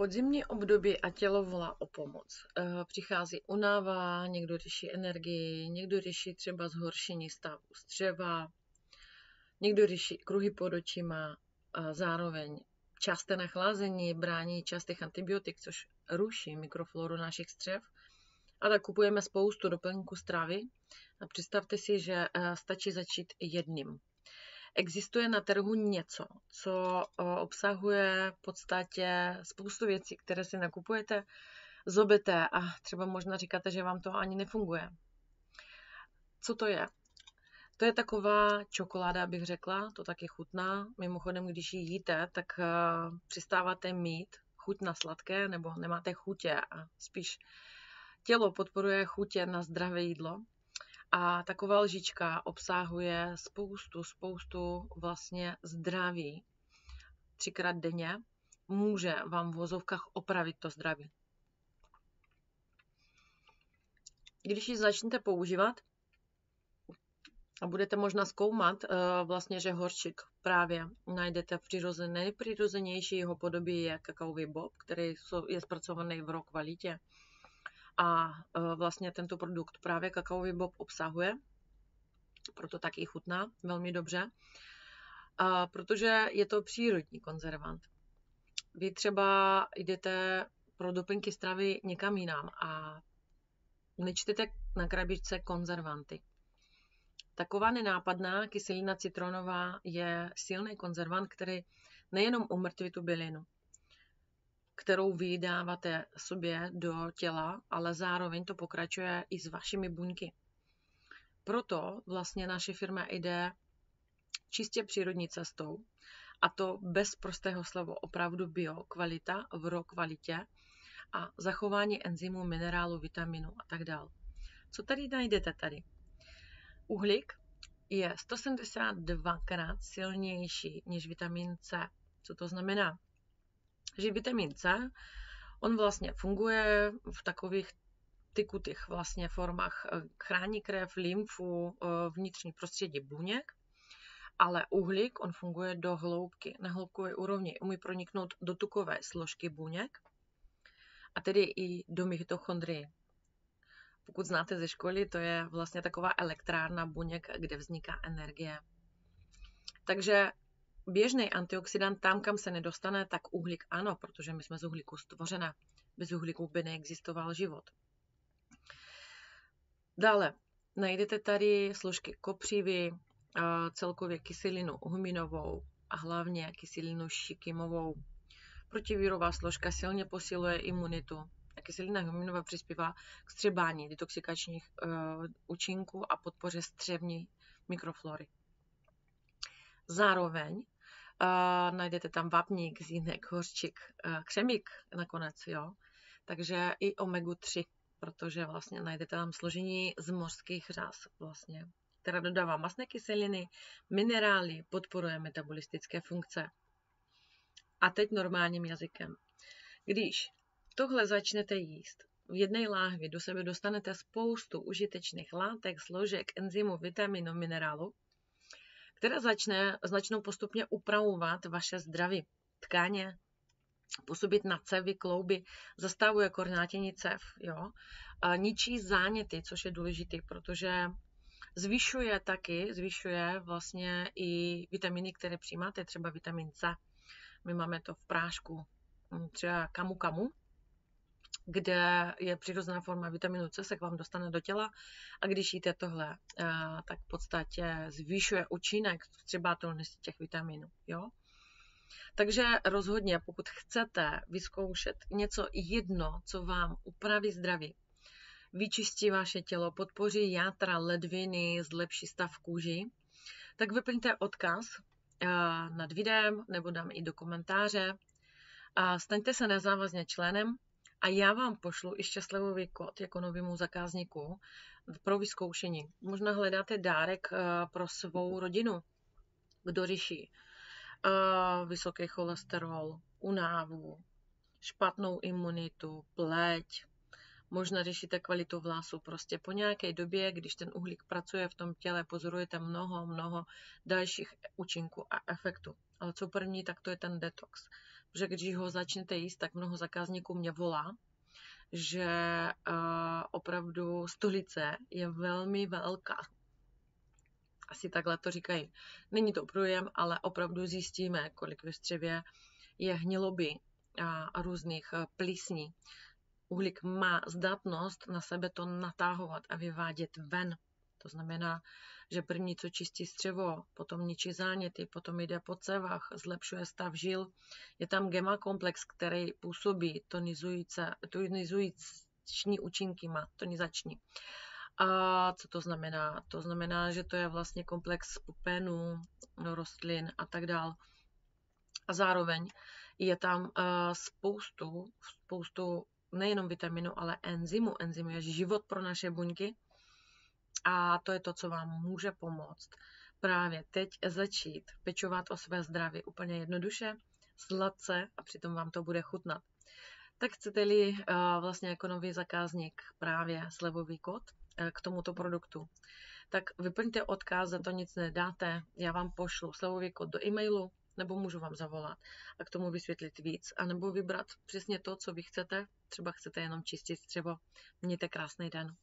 Podzimní období a tělo volá o pomoc. Přichází únava, někdo řeší energii, někdo řeší třeba zhoršení stavu střeva, někdo řeší kruhy pod očima, zároveň časté nachlazení, brání častých antibiotik, což ruší mikrofloru našich střev. A tak kupujeme spoustu doplňků stravy a představte si, že stačí začít jedním. Existuje na trhu něco, co obsahuje v podstatě spoustu věcí, které si nakupujete, zobete a třeba možná říkáte, že vám to ani nefunguje. Co to je? To je taková čokoláda, bych řekla, to taky chutná. Mimochodem, když ji jíte, tak přestáváte mít chuť na sladké nebo nemáte chutě a spíš tělo podporuje chutě na zdravé jídlo. A taková lžička obsahuje spoustu vlastně zdraví. 3krát denně může vám v vozovkách opravit to zdraví. Když ji začnete používat a budete možná zkoumat, vlastně, že horčík právě najdete v přirozené, nejpřirozenější jeho podobě je kakaový bob, který je zpracovaný v raw kvalitě. A vlastně tento produkt právě kakaový bob obsahuje, proto taky chutná velmi dobře, protože je to přírodní konzervant. Vy třeba jdete pro doplňky stravy někam jinam a nečtete na krabičce konzervanty. Taková nenápadná kyselina citronová je silný konzervant, který nejenom umrtví tu bylinu, kterou vy dáváte sobě do těla, ale zároveň to pokračuje i s vašimi buňky. Proto vlastně naše firma jde čistě přírodní cestou, a to bez prostého slova, opravdu bio, kvalita v raw kvalitě a zachování enzymů, minerálů, vitaminů a tak dále. Co tady najdete tady? Uhlík je 172krát silnější než vitamin C. Co to znamená? Že vitamin C, on vlastně funguje v takových tykutých vlastně formách, chrání krev, lymfu, vnitřní prostředí buněk, ale uhlík, on funguje do hloubky, na hloubkové úrovni, umí proniknout do tukové složky buněk a tedy i do mitochondrií. Pokud znáte ze školy, to je vlastně taková elektrárna buněk, kde vzniká energie. Takže běžný antioxidant tam, kam se nedostane, tak uhlík ano, protože my jsme z uhlíku stvořena. Bez uhlíku by neexistoval život. Dále najdete tady složky kopřivy, celkově kyselinu huminovou a hlavně kyselinu šikimovou. Protivírová složka silně posiluje imunitu. A kyselina huminová přispívá k vstřebání detoxikačních účinků a podpoře střevní mikroflory. Zároveň najdete tam vápník, zínek, hořčík, křemík nakonec, jo. Takže i omegu 3, protože vlastně najdete tam složení z mořských řas vlastně, která dodává mastné kyseliny, minerály, podporuje metabolistické funkce. A teď normálním jazykem. Když tohle začnete jíst, v jedné láhvi do sebe dostanete spoustu užitečných látek, složek, enzymů, vitaminů, minerálů, které začnou postupně upravovat vaše zdraví, tkáně, působit na cévy, klouby, zastavuje kornátění cév, jo? A ničí záněty, což je důležité, protože zvyšuje vlastně i vitaminy, které přijímáte, třeba vitamin C. My máme to v prášku, třeba kamu, kde je přirozená forma vitaminu C, se k vám dostane do těla a když jíte tohle, tak v podstatě zvyšuje účinek vstřebatelnosti těch vitaminů. Jo? Takže rozhodně, pokud chcete vyzkoušet něco jedno, co vám upraví zdraví, vyčistí vaše tělo, podpoří játra, ledviny, zlepší stav kůži, tak vyplňte odkaz nad videem nebo dám i do komentáře a staňte se nezávazně členem a já vám pošlu i šťastlivý kód jako novému zákazníku pro vyzkoušení. Možná hledáte dárek pro svou rodinu, kdo řeší vysoký cholesterol, únavu, špatnou imunitu, pleť, možná řešíte kvalitu vlasů. Prostě po nějaké době, když ten uhlík pracuje v tom těle, pozorujete mnoho dalších účinků a efektů. Ale co první, tak to je ten detox. že když ho začnete jíst, tak mnoho zákazníků mě volá, že opravdu stolice je velmi velká. Asi takhle to říkají. Není to průjem, ale opravdu zjistíme, kolik ve střevě je hniloby a různých plísní. Uhlík má zdatnost na sebe to natáhovat a vyvádět ven. To znamená, že první, co čistí střevo, potom ničí záněty, potom jde po cévách, zlepšuje stav žil. Je tam gamma komplex, který působí tonizující účinky, má tonizační. A co to znamená? To znamená, že to je vlastně komplex pupenů, rostlin a tak dál. A zároveň je tam spoustu nejenom vitaminu, ale enzymu. Enzym je život pro naše buňky a to je to, co vám může pomoct právě teď začít pečovat o své zdraví úplně jednoduše, sladce a přitom vám to bude chutnat. Tak chcete-li vlastně jako nový zákazník právě slevový kód k tomuto produktu, tak vyplňte odkaz, za to nic nedáte, já vám pošlu slevový kód do e-mailu, nebo můžu vám zavolat a k tomu vysvětlit víc, anebo vybrat přesně to, co vy chcete, třeba chcete jenom čistit střevo. Mějte krásný den.